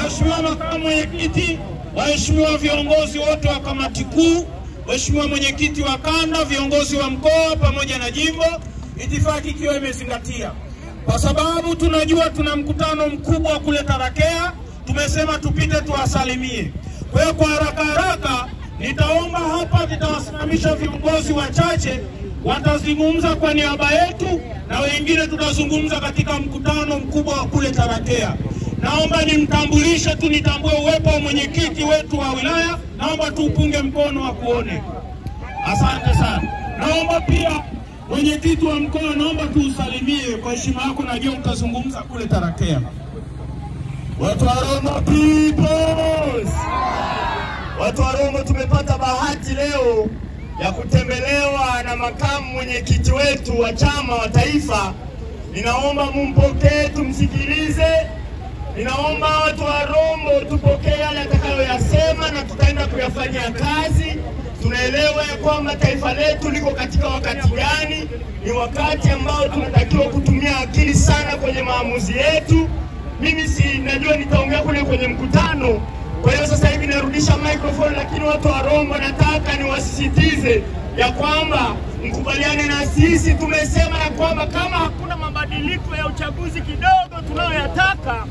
Mheshimiwa Makamu Mwenyekiti, waheshimiwa viongozi wote wa kamati kuu, Mheshimiwa Mwenyekiti wa kanda, viongozi wa mkoa pamoja na jimbo, itifaki ikiwa imezingatia. Kwa sababu tunajua tuna mkutano mkubwa kule Tarakea, tumesema tupite tuwasalimie. Kwa hiyo kwa haraka nitaomba hapa, nitawasimamisha viongozi wachache, watazungumza kwa niaba yetu na wengine tutazungumza katika mkutano mkubwa kule Tarakea. Naomba nimtambulishe tu, nitambue uwepo wa mwenyekiti wetu wa wilaya, naomba tuupunge mkono wa kuone. Asante sana. Naomba pia mwenyekiti wa mkoa, naomba tuusalimie kwa heshima yako, najua mtazungumza kule Tarakea. Watu wa Rombo peoples. Watu wa Rombo, tumepata bahati leo ya kutembelewa na makamu mwenyekiti wetu wa chama wa taifa. Ninaomba mumpokee, tumsikilize. Ninaomba watu wa Rombo tupokee yale atakayoyasema na tutaenda kuyafanyia kazi. Tunaelewa ya kwamba taifa letu liko katika wakati gani. Ni wakati ambao tunatakiwa kutumia akili sana kwenye maamuzi yetu. Mimi najua nitaongea kule kwenye mkutano. Kwa hiyo sasa hivi narudisha microphone, lakini watu wa Rombo nataka niwasisitize ya kwamba mkubaliane na sisi. Tumesema ya kwamba kama hakuna mabadiliko ya uchaguzi kidogo tunayoyataka,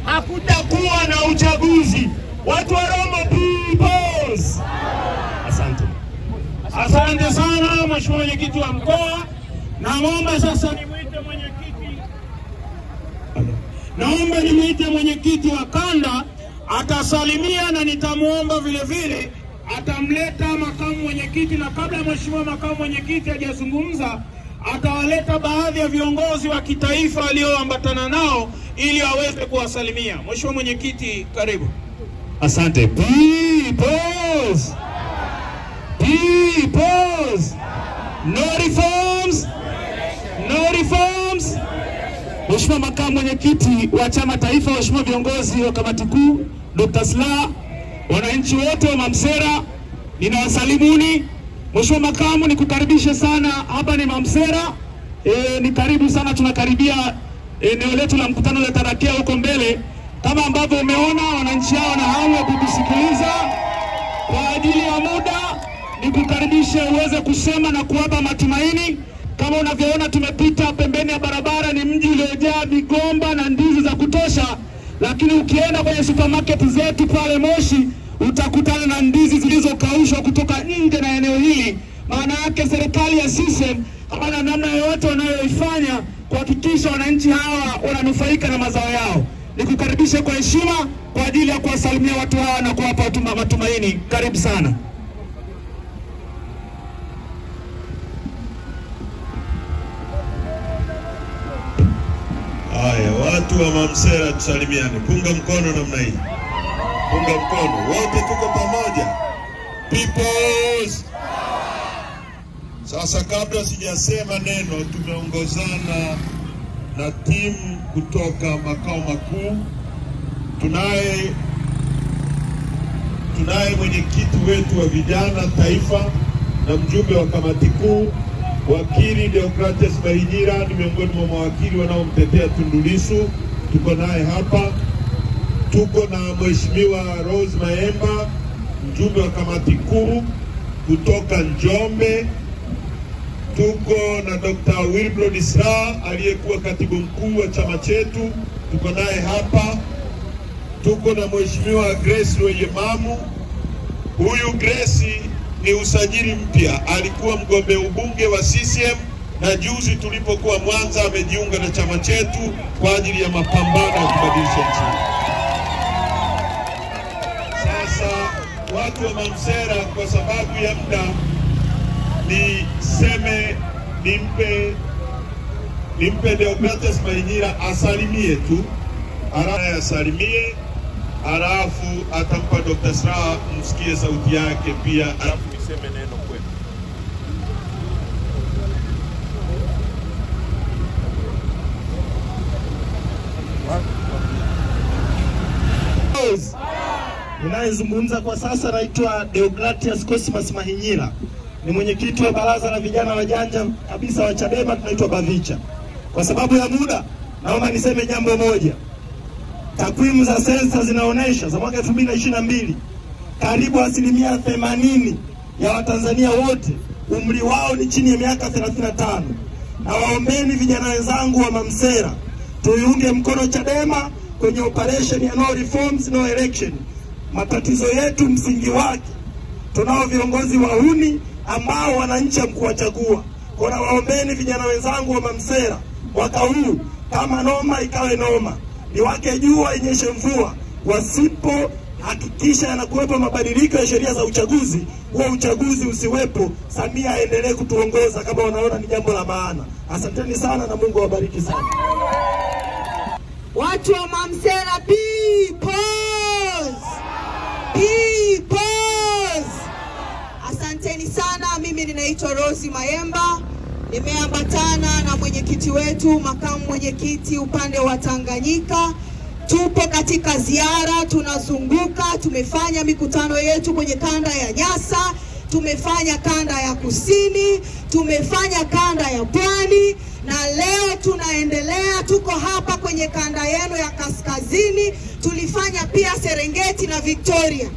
hakutakuwa na uchaguzi. Watu wa Rombo peoples. Asante. Asante sana Mheshimiwa Mwenyekiti wa mkoa. Naomba sasa nimuite mwenyekiti. Naomba nimuite mwenyekiti wa kanda, atasalimia na nitamuomba vile atamleta makamu mwenyekiti, na kabla Mheshimiwa makamu mwenyekiti hajazungumza atawaleta baadhi ya viongozi wa kitaifa walioambatana nao ili aweze kuwasalimia. Mheshimiwa mwenyekiti, karibu. Asante. Peoples. No reforms. No reforms. Mheshimiwa makamu mwenyekiti wa chama taifa, Mheshimiwa viongozi wa kamati kuu, Dr. Slaa, wananchi wote wa Mamsera, ninawasalimuni. Mheshimiwa makamu, nikukaribishe sana. Hapa ni Mamsera. Ni karibu sana, tunakaribia eneo letu la mkutano la Tarakea huko mbele. Kama ambavyo umeona, wananchi hao na hamu ya kukusikiliza. Kwa ajili ya muda, nikukaribishe uweze kusema na kuwapa matumaini. Kama unavyoona, tumepita pembeni ya barabara, ni mji uliojaa migomba na ndizi za kutosha. Lakini ukienda kwenye supermarket zetu pale Moshi, utakutana na ndizi zilizokaushwa kutoka nje na eneo hili. Maana yake serikali ya CCM hawana namna yoyote wanayoifanya kuhakikisha wananchi hawa wananufaika na mazao yao. Nikukaribishe kwa heshima kwa ajili ya kuwasalimia watu hawa na kuwapa matumaini. Karibu sana. Haya, watu wa Mamsera tusalimiane. Punga mkono namna hii. Punga mkono. Wote tuko pamoja. Peoples. Sasa kabla sijasema neno, tumeongozana na timu kutoka makao makuu. Tunaye mwenyekiti wetu wa vijana taifa na mjumbe wa kamati kuu, wakili Deogratias Mahinyira, ni miongoni mwa mawakili wanaomtetea Tundu Lissu. Tuko naye hapa. Tuko na Mheshimiwa Rose Maemba, mjumbe wa kamati kuu kutoka Njombe. Tuko na Dr. Wilbrod Slaa, aliyekuwa katibu mkuu wa chama chetu. Tuko naye hapa. Tuko na Mheshimiwa Grace Rweyemamu. Huyu Grace ni usajili mpya, alikuwa mgombea ubunge wa CCM na juzi tulipokuwa Mwanza amejiunga na chama chetu kwa ajili ya mapambano ya kubadilisha nchi. Sasa watu wa Mamsera, kwa sababu ya muda, nimpe Deogratias Mahinyira asalimie tu. Asalimie, alafu atampa Dr. Slaa msikie sauti yake pia, alafu niseme neno kwetu. Ninayezungumza kwa sasa naitwa Deogratias Cosmas Mahinyira. ni mwenyekiti wa baraza la vijana wajanja kabisa wa Chadema, tunaitwa Bavicha. Kwa sababu ya muda, naomba niseme jambo moja. Takwimu za sensa zinaonesha za mwaka 2022 karibu 80% ya Watanzania wote umri wao ni chini ya miaka 35. Na waombeni vijana wenzangu wa Mamsera, tuiunge mkono Chadema kwenye operation ya no reforms no election. Matatizo yetu msingi wake, tunao viongozi wahuni ambao wananchi hamkuwachagua. Kwa waombeni vijana wenzangu wa Mamsera, mwaka huu kama noma ikawe noma, niwake jua inyeshe mvua, wasipo hakikisha yanakuwepo mabadiliko ya sheria za uchaguzi, huo uchaguzi usiwepo, Samia aendelee kutuongoza kama wanaona ni jambo la maana. Asanteni sana na Mungu awabariki sana. Watu wa Mamsera, peoples! Asanteni sana. Mimi ninaitwa Rosi Mayemba. Nimeambatana na mwenyekiti wetu, makamu mwenyekiti upande wa Tanganyika. Tupo katika ziara, tunazunguka, tumefanya mikutano yetu kwenye kanda ya Nyasa, tumefanya kanda ya Kusini, tumefanya kanda ya Pwani, na leo tunaendelea, tuko hapa kwenye kanda yenu ya Kaskazini. Tulifanya pia Serengeti na Victoria.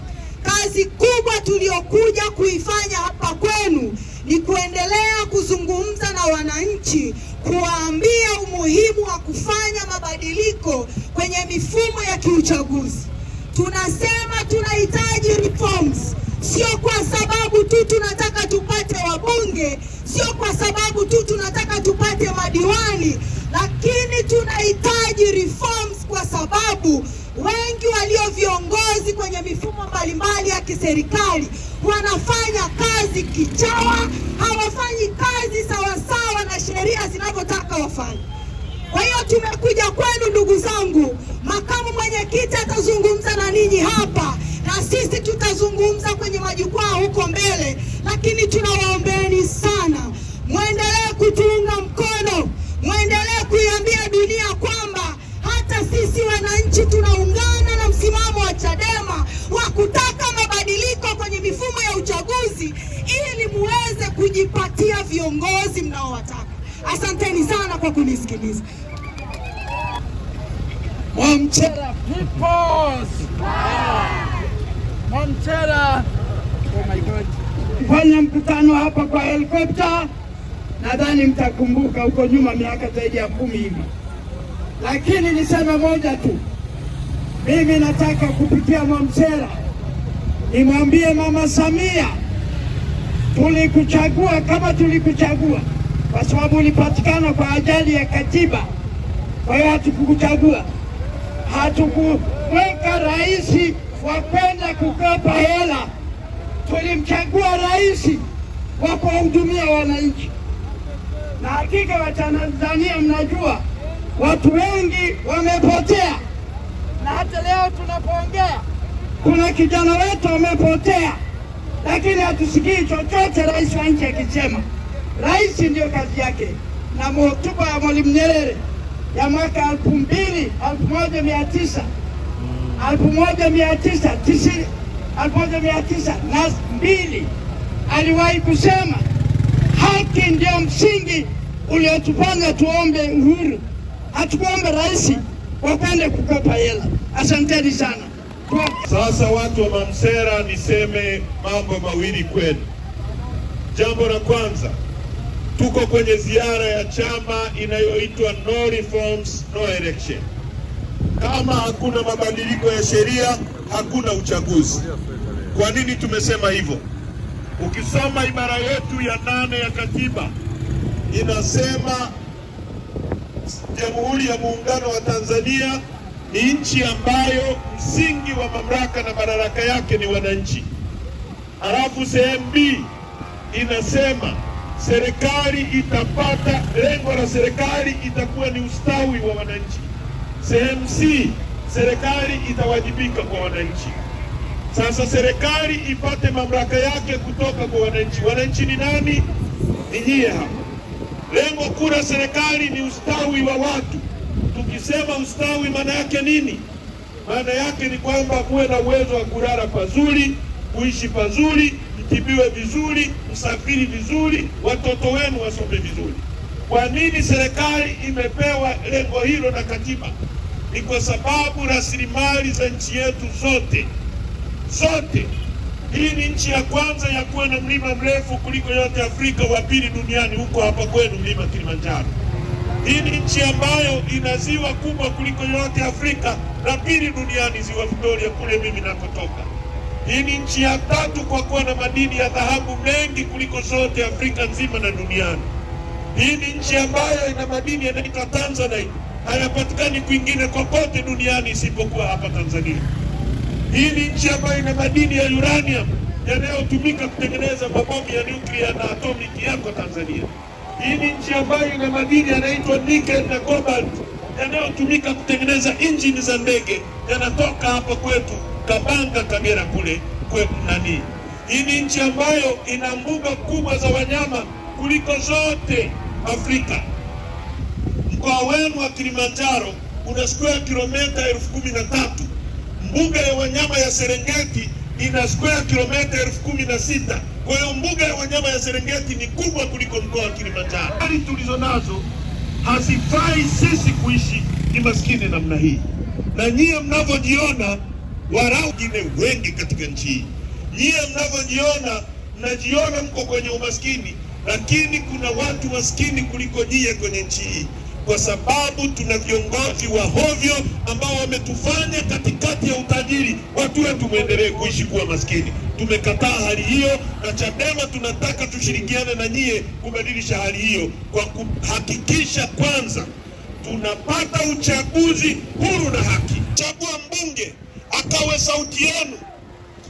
Kazi kubwa tuliokuja kuifanya hapa kwenu ni kuendelea kuzungumza na wananchi, kuwaambia umuhimu wa kufanya mabadiliko kwenye mifumo ya kiuchaguzi. Tunasema tunahitaji reforms, sio kwa sababu tu tunataka tupate wabunge, sio kwa sababu tu tunataka tupate madiwani, lakini tunahitaji reforms kwa sababu wengi walio viongozi kwenye mifumo mbalimbali ya kiserikali wanafanya kazi kichawa, hawafanyi kazi sawasawa na sheria zinavyotaka wafanye. Kwa hiyo tumekuja kwenu ndugu zangu, makamu mwenyekiti atazungumza na ninyi hapa, na sisi tutazungumza kwenye majukwaa huko mbele, lakini tunawaombeeni sana, muendelee kutuunga mkono, muendelee kuiambia dunia kwamba hata sisi wananchi tunaungana na msimamo wa Chadema wa kutaka mabadiliko kwenye mifumo ya uchaguzi ili muweze kujipatia viongozi mnaowataka. Asanteni sana kwa kunisikiliza. Mamsera peoples! Mamsera, oh my God. Fanya mkutano hapa kwa helikopta, nadhani mtakumbuka huko nyuma miaka zaidi ya 10 hivi. Lakini niseme moja tu, mimi nataka kupitia Mamsera nimwambie Mama Samia, tulikuchagua kama tulikuchagua kwa sababu ulipatikana kwa ajali ya katiba. Kwa hiyo hatukukuchagua, hatukuweka rais wa kwenda kukopa hela. Tulimchagua rais wa kuhudumia wananchi. Na hakika wa Tanzania mnajua watu wengi wamepotea, na hata leo tunapoongea kuna kijana wetu wamepotea, lakini hatusikii chochote rais wa nchi akisema. Rais ndio kazi yake, na hotuba ya Mwalimu Nyerere ya mwaka 1902 aliwahi kusema haki ndio msingi uliotufanya tuombe uhuru. Hatukuombe rais wapende kukopa hela. Asanteni sana. Sasa watu wa Mamsera, niseme mambo mawili kwenu. Jambo la kwanza, tuko kwenye ziara ya chama inayoitwa no reforms no election. Kama hakuna mabadiliko ya sheria, hakuna uchaguzi. Kwa nini tumesema hivyo? Ukisoma ibara yetu ya 8 ya katiba inasema Jamhuri ya Muungano wa Tanzania ni nchi ambayo msingi wa mamlaka na madaraka yake ni wananchi. Alafu sehemu B inasema serikali itapata, lengo la serikali itakuwa ni ustawi wa wananchi. Sehemu C, serikali itawajibika kwa wananchi. Sasa serikali ipate mamlaka yake kutoka kwa wananchi. Wananchi ni nani? Ni nyie hapa. Lengo kuu la serikali ni ustawi wa watu. Tukisema ustawi maana yake nini? Maana yake ni kwamba muwe na uwezo wa kulala pazuri, kuishi pazuri, mtibiwe vizuri, msafiri vizuri, watoto wenu wasome vizuri. Kwa nini serikali imepewa lengo hilo na katiba? Ni kwa sababu rasilimali za nchi yetu zote. Hii ni nchi ya kwanza ya kuwa na mlima mrefu kuliko yote Afrika, wa pili duniani huko hapa kwenu mlima Kilimanjaro. Hii ni nchi ambayo ina ziwa kubwa kuliko yote Afrika, la pili duniani ziwa Victoria kule mimi nakotoka. Hii ni nchi ya tatu kwa kuwa na madini ya dhahabu mengi kuliko zote Afrika nzima na duniani. Hii ni nchi ambayo ina madini yanaitwa Tanzanite, hayapatikani kwingine kokote duniani isipokuwa hapa Tanzania. Hii ni nchi ambayo ina madini ya uranium yanayotumika kutengeneza mabomu ya nuclear na atomic yako Tanzania. Hii ni nchi ambayo ina madini yanaitwa nickel na cobalt yanayotumika kutengeneza injini za ndege, yanatoka hapa kwetu Kabanga, Kagera kule kwetu nani. Hii ni nchi ambayo ina mbuga kubwa za wanyama kuliko zote Afrika. Mkoa wenu wa Kilimanjaro una square kilomita 13,000. Mbuga ya wanyama ya Serengeti ina square kilomita 16,000. Kwa hiyo mbuga ya wanyama ya Serengeti ni kubwa kuliko mkoa wa Kilimanjaro. Hali tulizo nazo hazifai sisi kuishi ni maskini namna hii. Na nyie mnavyojiona, warau wengine wengi katika nchi hii, nyie mnavyojiona, mnajiona mko kwenye umaskini, lakini kuna watu maskini kuliko nyie kwenye nchi hii, kwa sababu tuna viongozi wa hovyo ambao wametufanya katikati ya utajiri watu wetu muendelee kuishi kuwa maskini. Tumekataa hali hiyo, na Chadema tunataka tushirikiane na nyie kubadilisha hali hiyo kwa kuhakikisha kwanza tunapata uchaguzi huru na haki. Chagua mbunge akawe sauti yenu,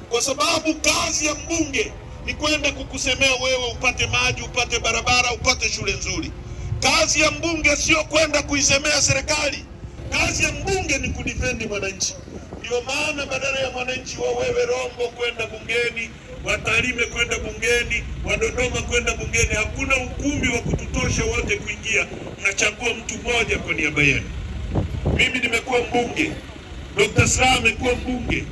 kwa sababu kazi ya mbunge ni kwenda kukusemea wewe upate maji, upate barabara, upate shule nzuri. Kazi ya mbunge sio kwenda kuisemea serikali. Kazi ya mbunge ni kudifendi mwananchi. Ndio maana badala ya mwananchi wa wewe Rombo kwenda bungeni, wa Tarime kwenda bungeni, wa Dodoma kwenda bungeni, hakuna ukumbi wa kututosha wote kuingia. Mnachagua mtu mmoja kwa niaba yenu. Mimi nimekuwa mbunge, Dr. Slaa amekuwa mbunge.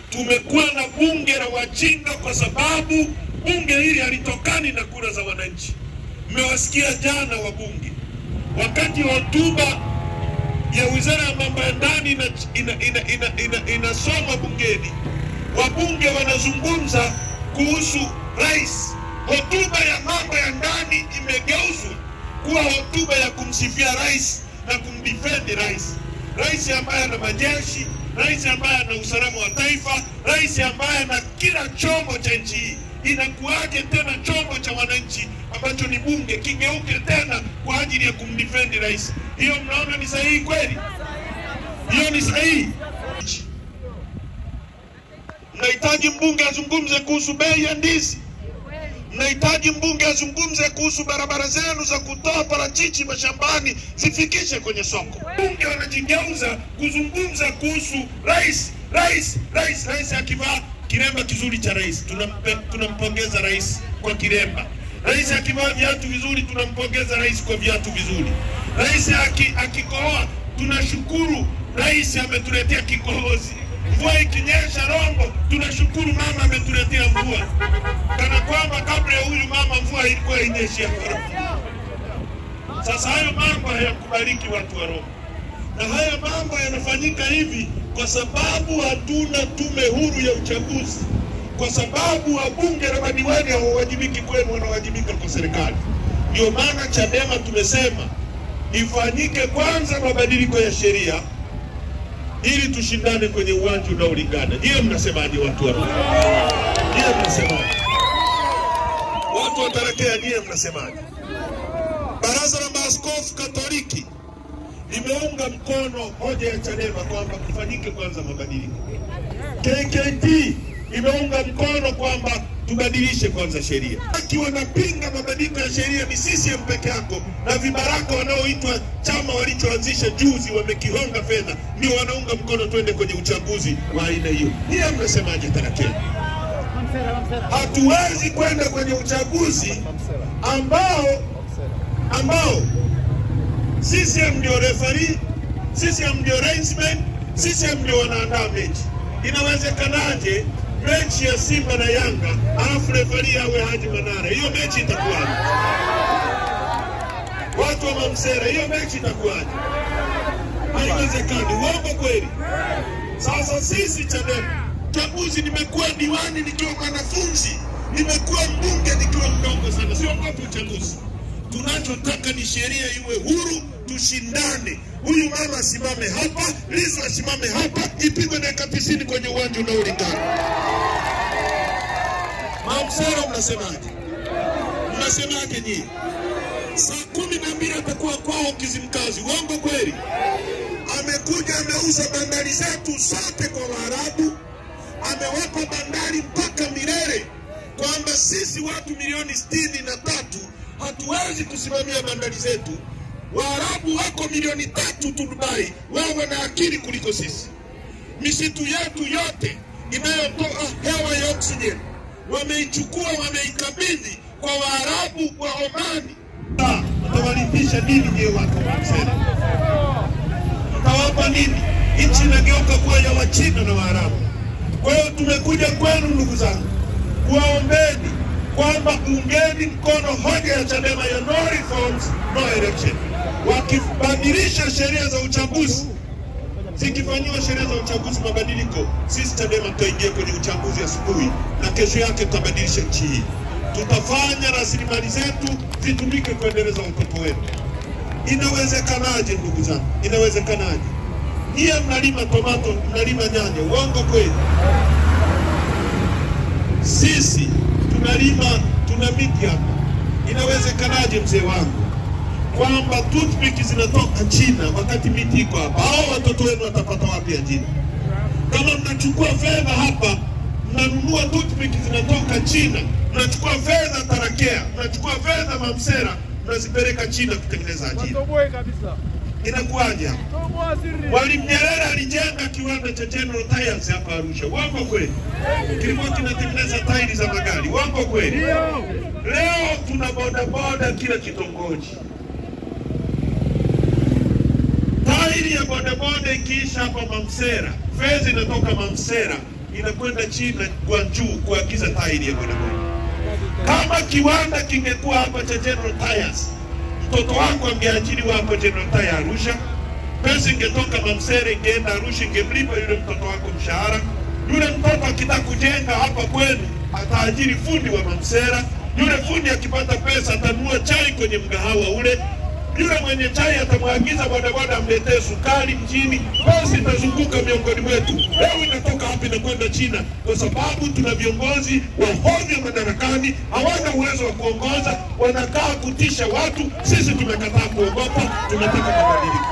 Tumekuwa na bunge la wajinga kwa sababu bunge hili halitokani na kura za wananchi. Mmewasikia jana wabunge wakati hotuba ya Wizara ya Mambo ya Ndani inasoma bungeni, wabunge wanazungumza kuhusu rais. Hotuba ya mambo ya ndani imegeuzwa kuwa hotuba ya kumsifia rais na kumdefend rais. Rais ambaye ana majeshi, rais ambaye ana usalama wa taifa, rais ambaye ana kila chombo cha nchi hii. Inakuwaje tena chombo cha wananchi ambacho ni bunge kigeuke tena kwa ajili ya kumdefend rais? Hiyo mnaona ni sahihi kweli? Hiyo ni sahihi? Mnahitaji mbunge azungumze kuhusu bei ya ndizi. Mnahitaji mbunge azungumze kuhusu barabara zenu za kutoa parachichi mashambani zifikishe kwenye soko. Bunge wanajigeuza kuzungumza kuhusu rais. Rais akivaa kiremba kizuri cha rais, tunampongeza rais kwa kiremba. Rais akivaa viatu vizuri, tunampongeza rais kwa viatu vizuri. Rais akikohoa, tunashukuru rais ametuletea kikohozi. Mvua ikinyesha Rombo, tunashukuru mama ametuletea mvua. Kana kwamba kabla ya huyu mama mvua ilikuwa inyeshia Rombo. Sasa hayo mambo hayakubaliki watu wa Rombo. Na haya mambo yanafanyika hivi kwa sababu hatuna tume huru ya uchaguzi. Kwa sababu wabunge na madiwani hawawajibiki kwenu, wanawajibika kwa serikali. Ndio maana Chadema tumesema ifanyike kwanza mabadiliko ya sheria ili tushindane kwenye uwanja unaolingana. Ndiye mnasemaje watu wa Rombo? Ndiye mnasemaje? Watu watarakea, ndiye mnasemaje? Baraza la Maaskofu Katoliki limeunga mkono hoja ya Chadema kwamba kufanyike kwanza mabadiliko. KKT imeunga mkono kwamba tubadilishe kwanza sheria. Akiwa wanapinga mabadiliko ya sheria ni CCM peke yako, na vibaraka wanaoitwa chama walichoanzisha juzi wamekihonga fedha, ndio wanaunga mkono twende kwenye uchaguzi wa aina hiyo. Niye mnasemaje tarakeni? Hatuwezi kwenda kwenye uchaguzi ambao CCM ndio referee, CCM ndio linesman, CCM ndio wanaandaa mechi. Inawezekanaje mechi ya Simba na Yanga alafu refari awe Haji Manara, hiyo mechi itakuwaje? Watu wa Mamsera, hiyo mechi itakuwaje? Haiwezekani. Uongo kweli? Sasa sisi Chadema, chaguzi, nimekuwa diwani nikiwa mwanafunzi, nimekuwa mbunge nikiwa mdogo sana, sio kwa uchaguzi. Tunachotaka ni sheria iwe huru, tushindane. Huyu mama asimame hapa, Lissu asimame hapa, ipigwe dakika 90 kwenye uwanja unaolingana. Mamsera mnasemaje? Mnasemaje nyinyi? Saa 12 atakuwa kwao Kizimkazi. Uongo kweli? Amekuja ameuza bandari zetu zote kwa Waarabu, amewapa bandari mpaka milele, kwamba sisi watu milioni 63 hatuwezi kusimamia bandari zetu. Waarabu wako milioni 3 tu Dubai, wao wana akili kuliko sisi. Misitu yetu yote inayotoa hewa ya oksijeni wameichukua, wameikabidhi kwa Waarabu wa Omani. Mtawalipisha nini je watu wa Mamsera? Mtawapa nini? Nchi inageuka kuwa ya Wachina na Waarabu. Kwa hiyo tumekuja kwenu ndugu zangu, kuwaombeni kwamba ungeni mkono hoja ya Chadema ya no reforms, no election. Wakibadilisha sheria za uchaguzi, zikifanyiwa sheria za uchaguzi mabadiliko, sisi Chadema tutaingia kwenye uchaguzi asubuhi na kesho yake tutabadilisha nchi hii. Tutafanya rasilimali zetu zitumike kuendeleza watoto wetu. Inawezekanaje ndugu zangu? Inawezekanaje? Nyie mnalima tomato, mnalima nyanya, uongo kweli? Sisi tunalima, tuna miti hapa. Inawezekanaje mzee wangu kwamba toothpick zinatoka China wakati miti iko hapa? Hao watoto wenu watapata wapi ajira? Kama mnachukua fedha hapa, mnanunua toothpick zinatoka China, mnachukua fedha Tarakea, mnachukua fedha Mamsera, mnazipeleka China kutengeneza ajira. Inakuwaje hapa? Mwalimu Nyerere alijenga kiwanda cha General Tyres hapa Arusha. Uongo kweli? Kilikuwa kinatengeneza tairi za magari. Uongo kweli? Leo tuna bodaboda kila kitongoji. Tairi ya bodaboda ikiisha hapa Mamsera, fedha inatoka Mamsera inakwenda China Guangzhou kuagiza tairi ya bodaboda. Kama kiwanda kingekuwa hapa cha General Tyres, mtoto wako angeajiriwa hapa General Tyres Arusha, pesa ingetoka Mamsera ingeenda Arusha, ingemlipa yule mtoto wako mshahara. Yule mtoto akitaka kujenga hapa kwenu ataajiri fundi wa Mamsera. Yule fundi akipata pesa atanunua chai kwenye mgahawa ule. Yule mwenye chai atamwagiza bodaboda amletee sukari mjini. Pesa itazunguka miongoni mwetu. Leo inatoka hapa inakwenda China kwa sababu tuna viongozi wa hovyo madarakani, hawana uwezo wa kuongoza, wanakaa kutisha watu. Sisi tumekataa kuogopa, tunataka mabadiliko.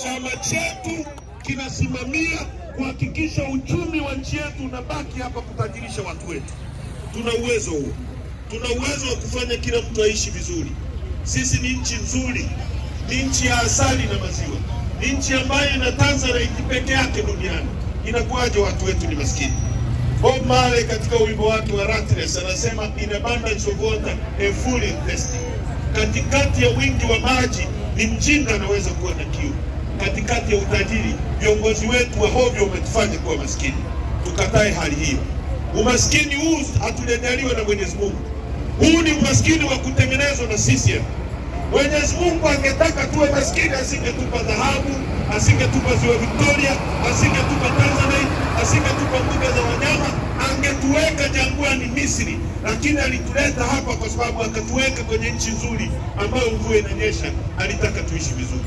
Chama chetu kinasimamia kuhakikisha uchumi wa nchi yetu unabaki hapa kutajirisha watu wetu. Tuna uwezo huo. Tuna uwezo wa kufanya kila mtu aishi vizuri. Sisi ni nchi nzuri, ni nchi ya asali na maziwa, ni nchi ambayo ina Tanzanite peke yake duniani. Inakuwaje watu wetu ni maskini? Bob Marley katika wimbo wake wa Rattles anasema in abundance of water a fool is thirsty. Katikati ya wingi wa maji ni mjinga anaweza kuwa na kiu. Katikati ya utajiri, viongozi wetu wa hovyo wametufanya kuwa maskini. Tukatae hali hiyo. Umaskini huu hatujaliwa na Mwenyezi Mungu. Huu ni umaskini wa kutengenezwa na CCM. Mwenyezi Mungu angetaka tuwe maskini, asingetupa dhahabu, asingetupa ziwa Victoria, asingetupa Tanzanite, asingetupa mbuga za wanyama, angetuweka jangwani Misri. Lakini alituleta hapa kwa sababu akatuweka kwenye nchi nzuri ambayo mvua inanyesha. Alitaka tuishi vizuri.